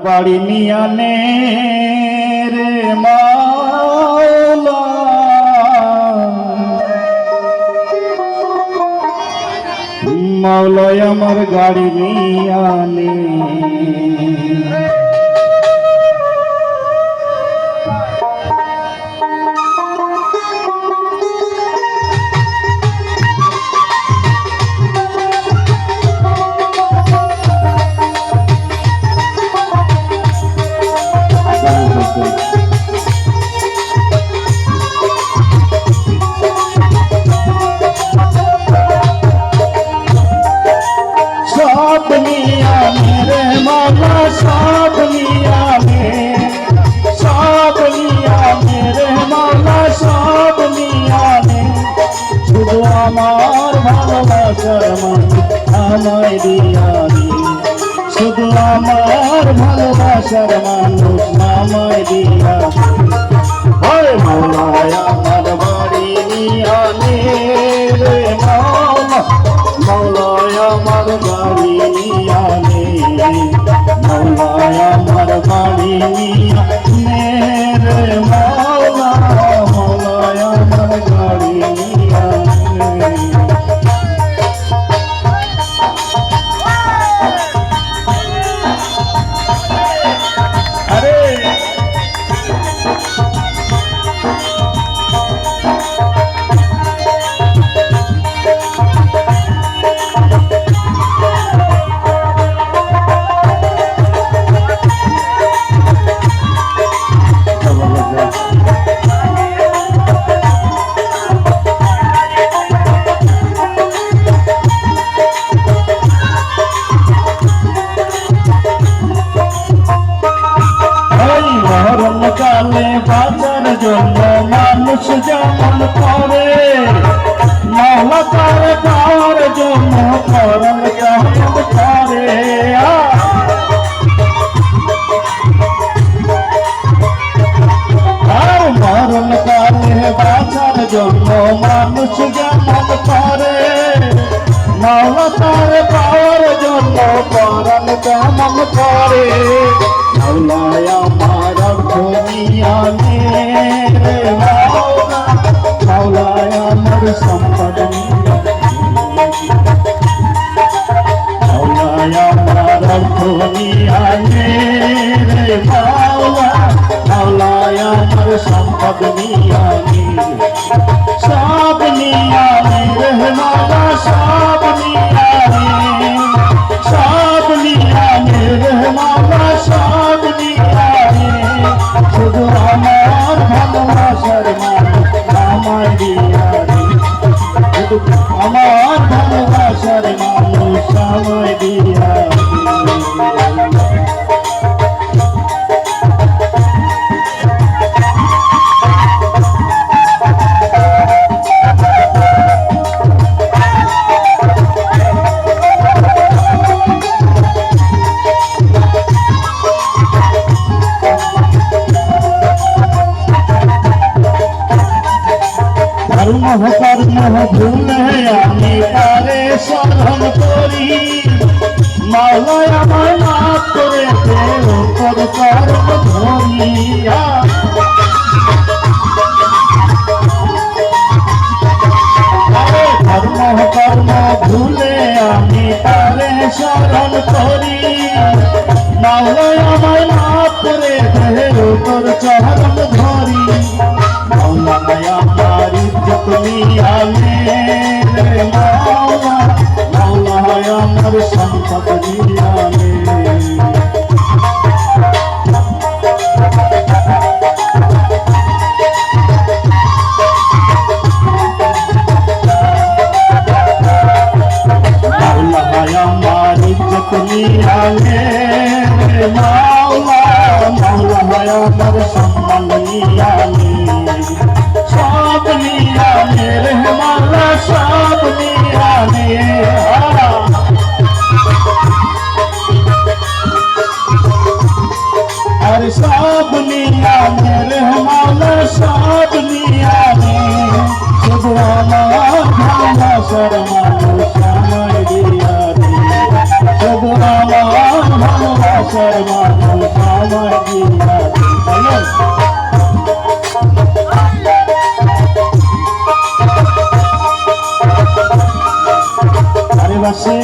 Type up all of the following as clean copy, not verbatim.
বাড়ি নিয়ানে রে মাওলা, মাওলায় আমার গাড়ি নিয়ানে। सब निया मेरे मौला, सब निया मेरे मौला, सब निया शुधु आमार भालोबासार मानुष आमाय दिया रे, शुधु आमार भालोबासार मानुष आमाय दिया। ओए मौलाय आमार बाड़ी निया रे मौला, मौलाय आमार गाड़ी नियाने, मौलाय आमार गाड़ी नियाने रे मौला, मौलाय आमार गाड़ी नियाने। अरे কালে বাঁচার জন্য মানুষ যেমন করে, মাওলা তার পাওয়ার জন্য করণ কেমন করে। আর মরণ কালে বাঁচার জন্য মানুষ যেমন করে, মাওলা তার পাওয়ার জন্য করণ কেমন করে। মাওলায় আমার দুনিয়ানে রে মাওলা, মাওলায় আমার সম্পদ মাওলায় আমার দুনিয়ানে রে মাওলা, মাওলায় আমার সম্পদ নিয়ানে। সব নিয়ানে রে মাওলা, সব নিয়ানে, সব নিয়ানে রে মাওলা, সব নিয়ানে শুধু আমার ভালোবাসার মানুষ আমায় দিয়া রে, শুধু আমার ভালোবাসার মানুষ আমায় দিয়া রে। कर्म भूले আমি তারে স্মরণ করি, মাওলায় আমায় মাফ করে দে তোর চরণ ধরিয়া। কর্ম ভুলে আমি তারে স্মরণ করি, মাওলায় আমায় মাফ করে দে তোর চরণ ধরি। মাওলায় আমার ইজ্জত নিয়ানে রে মাওলা, মাওলায় আমার সম্পদ নিয়ানে। মাওলায় আমার ইজ্জত নিয়ানে রে মাওলা, মাওলায় আমার সম্মান নিয়ানে। সব নিয়ানে রে মাওলা, সব নিয়ানে। अरे सब नियाने रे माला सब नियाने शुद्ध भाला शर्मा समय दिया रे शुद्ध भाला शर्मा আমায় দিয়া বলো আরে বাসে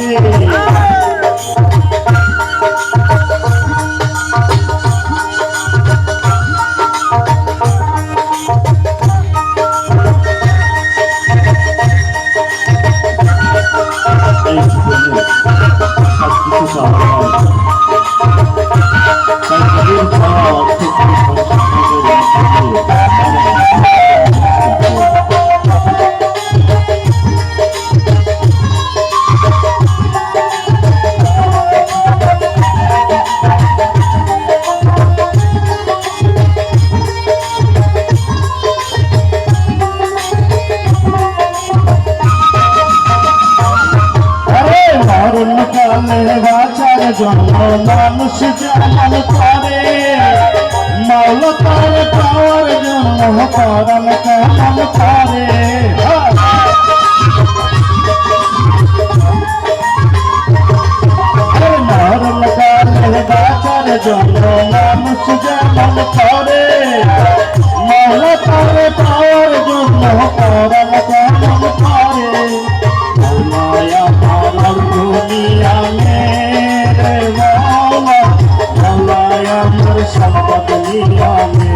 বাঁচার জন্য মানুষ যেমন করে মাওলা তার পাওয়ার জন্য পরাণ কেমন করে মরণ কালে বাঁচার জন্য মানুষ যেমন করে মাওলা তার পাওয়ার জন্য পরাণ কেমন করে মায়া আমার দুনিয়া আমার সম্পদ নিলামে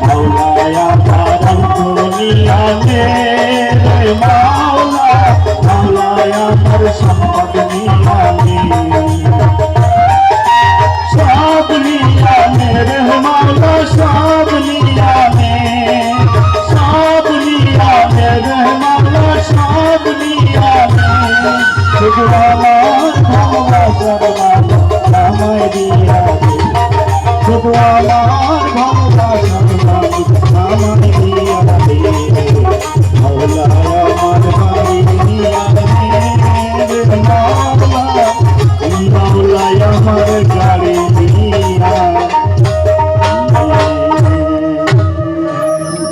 মৌলায়া তারাম দুনিয়ামে মাওলা মৌলায়া আমার সম্পদ নিলামে সব নিলামে রে মাওলা সব নিলামে রে মাওলা সব নিলামে শুধু আমার ভালোবাসার আমায় দিয়া শুধু আমার ভালোবাসা